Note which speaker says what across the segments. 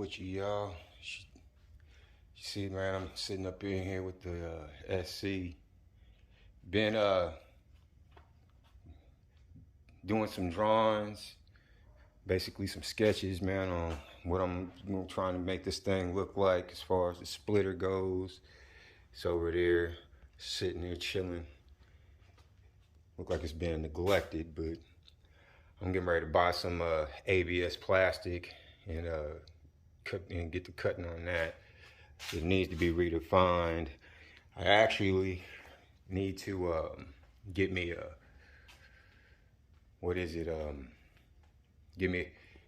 Speaker 1: with you, y'all. You see, man, I'm sitting up in here with the SC. Been doing some drawings, basically some sketches, man, on what I'm trying to make this thing look like as far as the splitter goes. It's over there, sitting there chilling. Look like it's been neglected, but I'm getting ready to buy some ABS plastic and get the cutting on that. It needs to be redefined. I actually need to get me a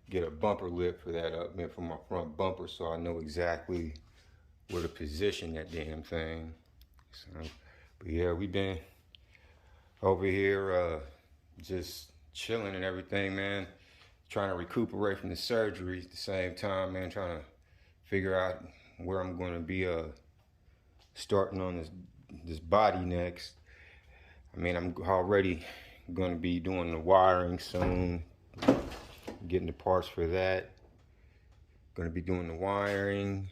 Speaker 1: get a bumper lip for that for my front bumper, so I know exactly where to position that damn thing. So, but yeah, we've been over here just chilling and everything, man. Trying to recuperate from the surgery at the same time, man. Trying to figure out where I'm going to be starting on this body next. I mean, I'm already going to be doing the wiring soon, getting the parts for that. Going to be doing the wiring,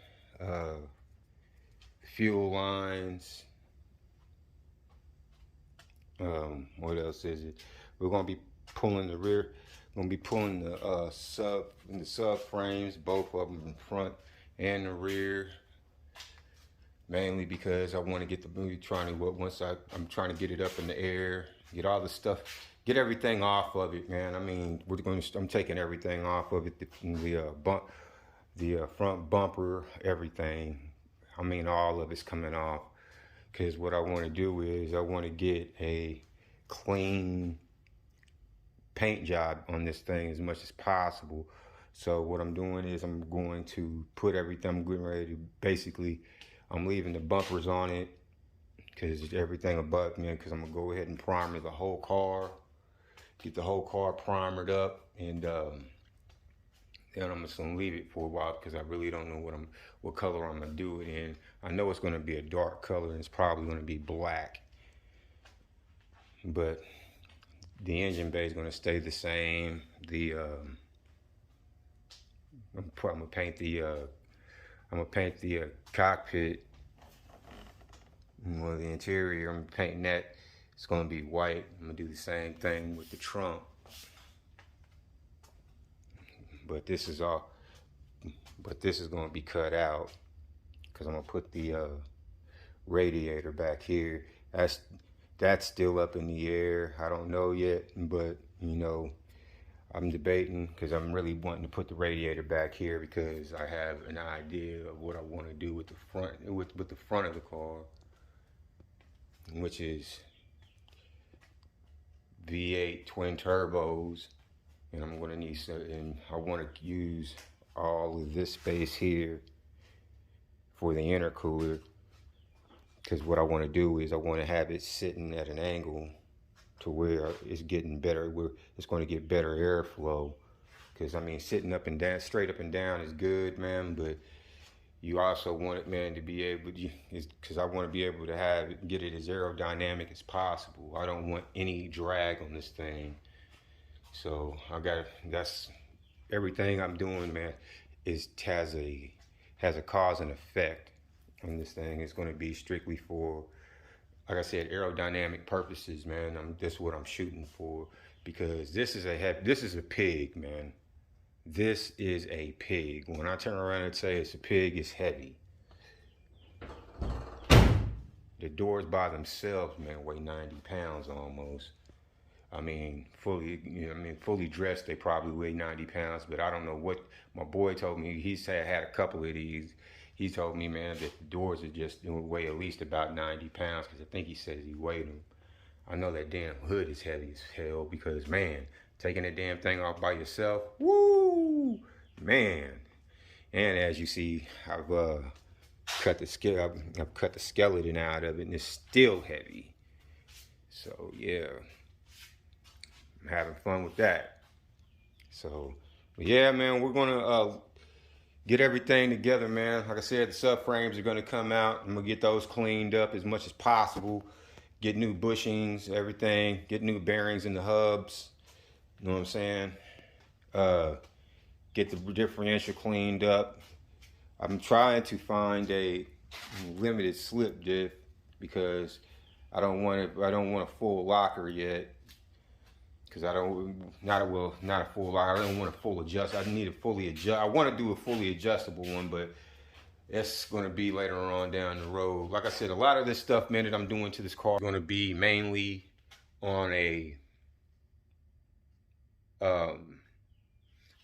Speaker 1: fuel lines. What else is it? We're going to be pulling the rear. We're going to be pulling the sub frames, both of them in front and the rear. Mainly because I want to get I'm trying to get it up in the air, get all the stuff, get everything off of it, man. I mean, I'm taking everything off of it, the front bumper, everything. I mean, all of it's coming off. Because what I want to do is I want to get a clean paint job on this thing as much as possible. So what I'm doing is I'm going to put everything, I'm getting ready to basically, I'm leaving the bumpers on it because everything above me, because I'm going to go ahead and primer the whole car, get the whole car primered up, and then I'm just going to leave it for a while because I really don't know what color I'm going to do it in. I know it's going to be a dark color and it's probably going to be black, but the engine bay is going to stay the same. I'm gonna paint the cockpit, the interior. I'm painting that. It's gonna be white. I'm gonna do the same thing with the trunk. But this is gonna be cut out because I'm gonna put the radiator back here. That's still up in the air. I don't know yet, but you know, I'm debating because I'm really wanting to put the radiator back here because I have an idea of what I want to do with the front of the car, which is V8 twin turbos, and I'm going to need some, and I want to use all of this space here for the intercooler, because what I want to do is I want to have it sitting at an angle to where it's getting better, where it's going to get better airflow. Because I mean, sitting up and down, straight up and down is good, man, but you also want it, man, to be able to, because I want to be able to get it as aerodynamic as possible. I don't want any drag on this thing. So that's everything I'm doing, man, has a cause and effect on this thing. It's going to be strictly for, like I said, aerodynamic purposes, man. That's what I'm shooting for, because this is a pig, man. This is a pig. When I turn around and say it's a pig, it's heavy. The doors by themselves, man, weigh 90 pounds almost. I mean, fully dressed, they probably weigh 90 pounds, but I don't know what my boy told me. He said had a couple of these. He told me, man, that the doors are just weigh at least about 90 pounds, because I think he says he weighed them. I know that damn hood is heavy as hell, because, man, taking that damn thing off by yourself, woo, man. And as you see, I've cut the skeleton out of it, and it's still heavy. So, yeah, I'm having fun with that. So, yeah, man, we're going to get everything together, man. Like I said, the subframes are going to come out. I'm going to get those cleaned up as much as possible. Get new bushings, everything. Get new bearings in the hubs. You know what I'm saying? Get the differential cleaned up. I'm trying to find a limited slip diff because I don't want a full locker yet. Because I don't, not a full locker. I don't want a full adjust. I need a fully adjust. I want to do a fully adjustable one, but it's going to be later on down the road. Like I said, a lot of this stuff, man, that I'm doing to this car is going to be mainly on a,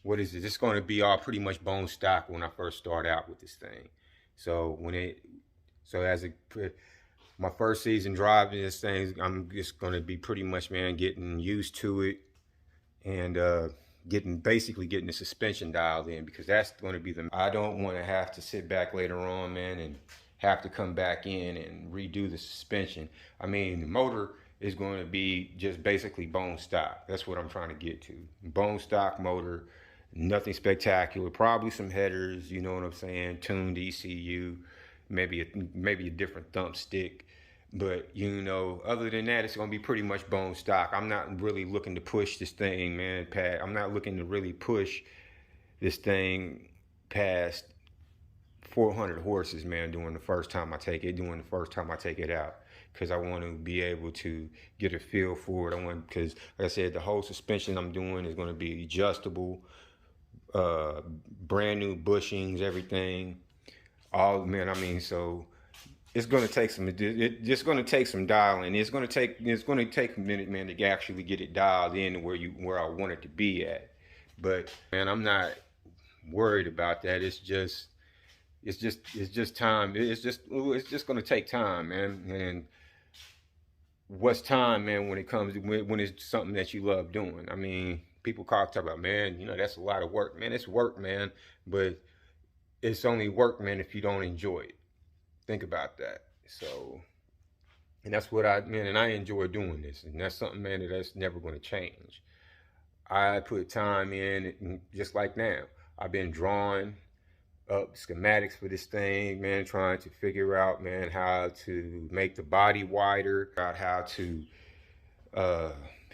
Speaker 1: what is it? It's going to be all pretty much bone stock when I first start out with this thing. So my first season driving this thing, I'm just going to be pretty much, man, getting used to it and basically getting the suspension dialed in, because that's going to be I don't want to have to sit back later on, man, and have to come back in and redo the suspension. I mean, the motor is going to be just basically bone stock. That's what I'm trying to get to. Bone stock motor, nothing spectacular, probably some headers, you know what I'm saying, tuned ECU, maybe a different thump stick. But, you know, other than that, it's going to be pretty much bone stock. I'm not really looking to push this thing, man, Pat. I'm not looking to really push this thing past 400 horses, man, during the first time I take it out. Because I want to be able to get a feel for it. Because, like I said, the whole suspension I'm doing is going to be adjustable, brand new bushings, everything. All, man, I mean, so it's going to take some dialing. It's going to take a minute, man, to actually get it dialed in where I want it to be at. But, man, I'm not worried about that. It's just time. It's just going to take time, man. And what's time, man, when it's something that you love doing? I mean, people talk about, man, you know, that's a lot of work. Man, it's work, man, but it's only work, man, if you don't enjoy it. Think about that. So, and that's what and I enjoy doing this, and that's something, man, that's never going to change. I put time in, just like now. I've been drawing up schematics for this thing, man, trying to figure out, man, how to make the body wider, out how to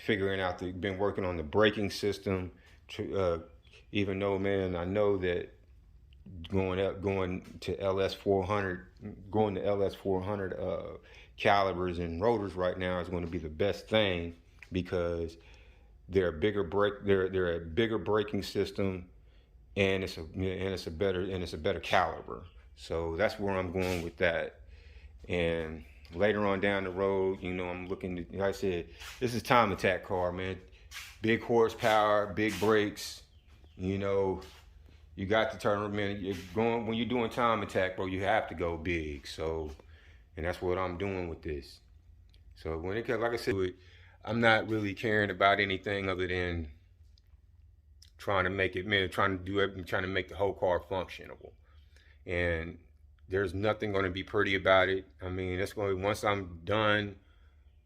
Speaker 1: been working on the braking system, even though, man, I know that going to LS 400 calibers and rotors right now is going to be the best thing, because they're a bigger braking system, and it's a better caliber. So that's where I'm going with that. And later on down the road, you know, I'm looking to, like I said, this is time attack car, man. Big horsepower, big brakes, you know. You got to turn, man. When you're doing time attack, bro, you have to go big. So, and that's what I'm doing with this. So when it comes, like I said, I'm not really caring about anything other than trying to make it, man, trying to make the whole car functionable. And there's nothing going to be pretty about it. I mean, once I'm done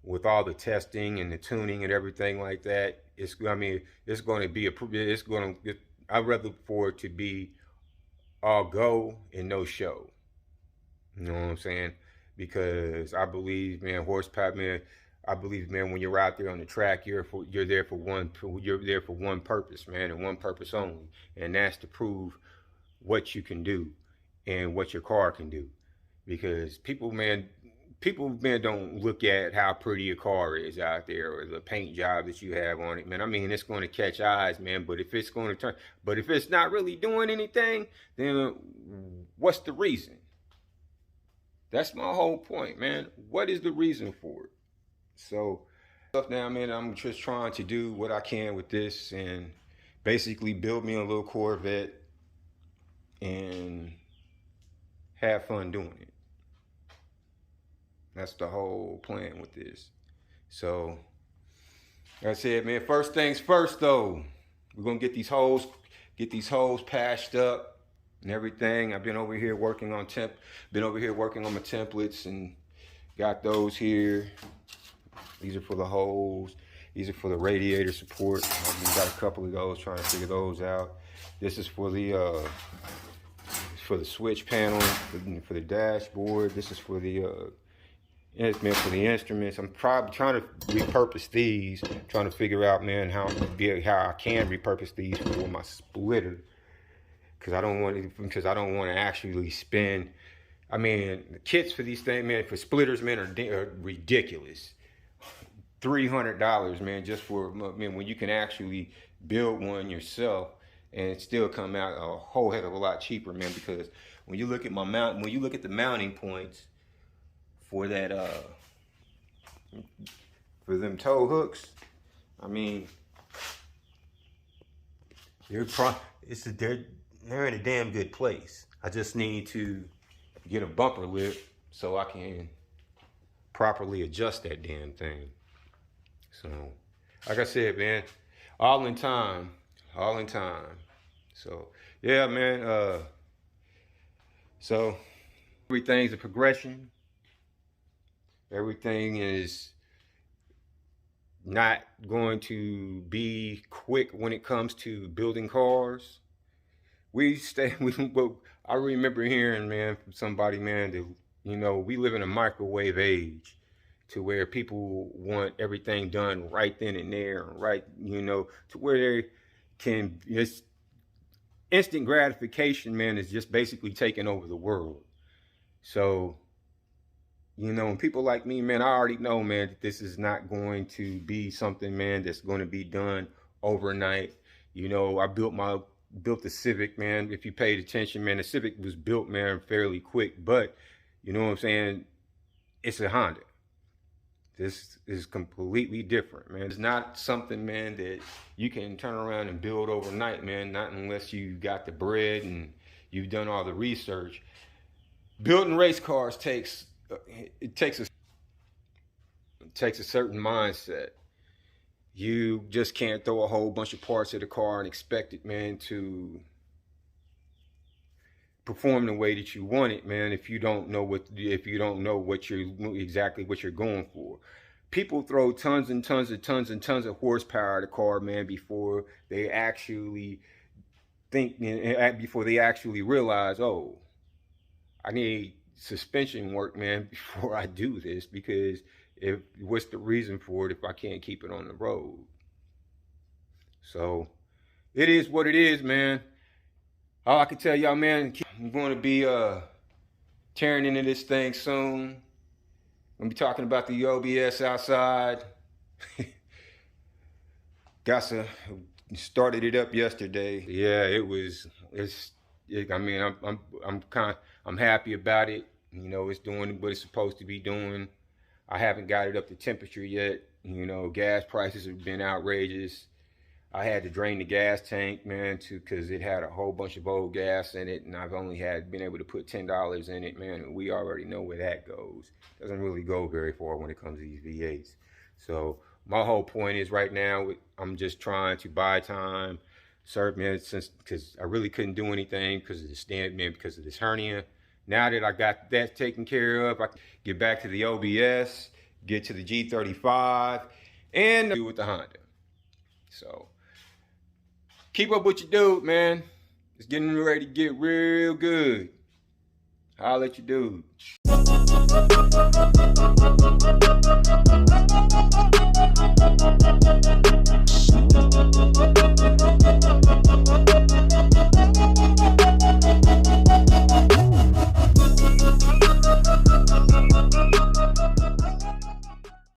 Speaker 1: with all the testing and the tuning and everything like that, I'd rather for it to be all go and no show. You know what I'm saying? Because I believe, man, horsepower, man, when you're out there on the track, you're there for one purpose, man, and one purpose only. And that's to prove what you can do and what your car can do. Because people don't look at how pretty a car is out there, or the paint job that you have on it, man. I mean, it's going to catch eyes, man, but if it's not really doing anything, then what's the reason? That's my whole point, man. What is the reason for it? So now, man, I'm just trying to do what I can with this and basically build me a little Corvette and have fun doing it. That's the whole plan with this. So, like I said, man, first things first, though. We're gonna get these holes patched up and everything. I've been over here working on my templates and got those here. These are for the holes. These are for the radiator support. I've got a couple of those, trying to figure those out. This is for the switch panel, for the dashboard. This is for the it's meant for the instruments. I'm probably trying to repurpose these, trying to figure out, man, how I can repurpose these for my splitter. because I don't want to actually spend. I mean, the kits for these things, man, for splitters, man, are ridiculous. $300, man, just for, I mean, when you can actually build one yourself and it still come out a whole heck of a lot cheaper, man. Because when you look at when you look at the mounting points for that, for them tow hooks, I mean, they're in a damn good place. I just need to get a bumper lip so I can properly adjust that damn thing. So, like I said, man, all in time. So, yeah, man, so everything's a progression. Everything is not going to be quick when it comes to building cars. I remember hearing, man, from somebody, man, that, you know, we live in a microwave age to where people want everything done right then and there, right, you know, to where they can, it's instant gratification, man, is just basically taking over the world. So, you know, and people like me, man, I already know, man, that this is not going to be something, man, that's going to be done overnight. You know, I built the Civic, man. If you paid attention, man, the Civic was built, man, fairly quick. But, you know what I'm saying, it's a Honda. This is completely different, man. It's not something, man, that you can turn around and build overnight, man, not unless you got the bread and you've done all the research. Building race cars takes a certain mindset. You just can't throw a whole bunch of parts at the car and expect it, man, to perform the way that you want it, man, if you don't know exactly what you're going for. People throw tons and tons of horsepower at a car, man, before they actually realize, oh, I need suspension work, man, before I do this, because what's the reason for it if I can't keep it on the road? So it is what it is, man. All I can tell y'all, man, I'm going to be tearing into this thing soon. I'm going to be talking about the OBS outside. Started it up yesterday. Yeah, I'm happy about it. You know, it's doing what it's supposed to be doing. I haven't got it up to temperature yet. You know, gas prices have been outrageous. I had to drain the gas tank, man, because it had a whole bunch of old gas in it, and I've only been able to put $10 in it, man, and we already know where that goes. Doesn't really go very far when it comes to these V8s. So my whole point is right now, I'm just trying to buy time, serve, man, because I really couldn't do anything because of the stand, man, because of this hernia. Now that I got that taken care of, I can get back to the OBS, get to the G35, and do with the Honda. So keep up with your dude, man. It's getting ready to get real good. Holla at your dude.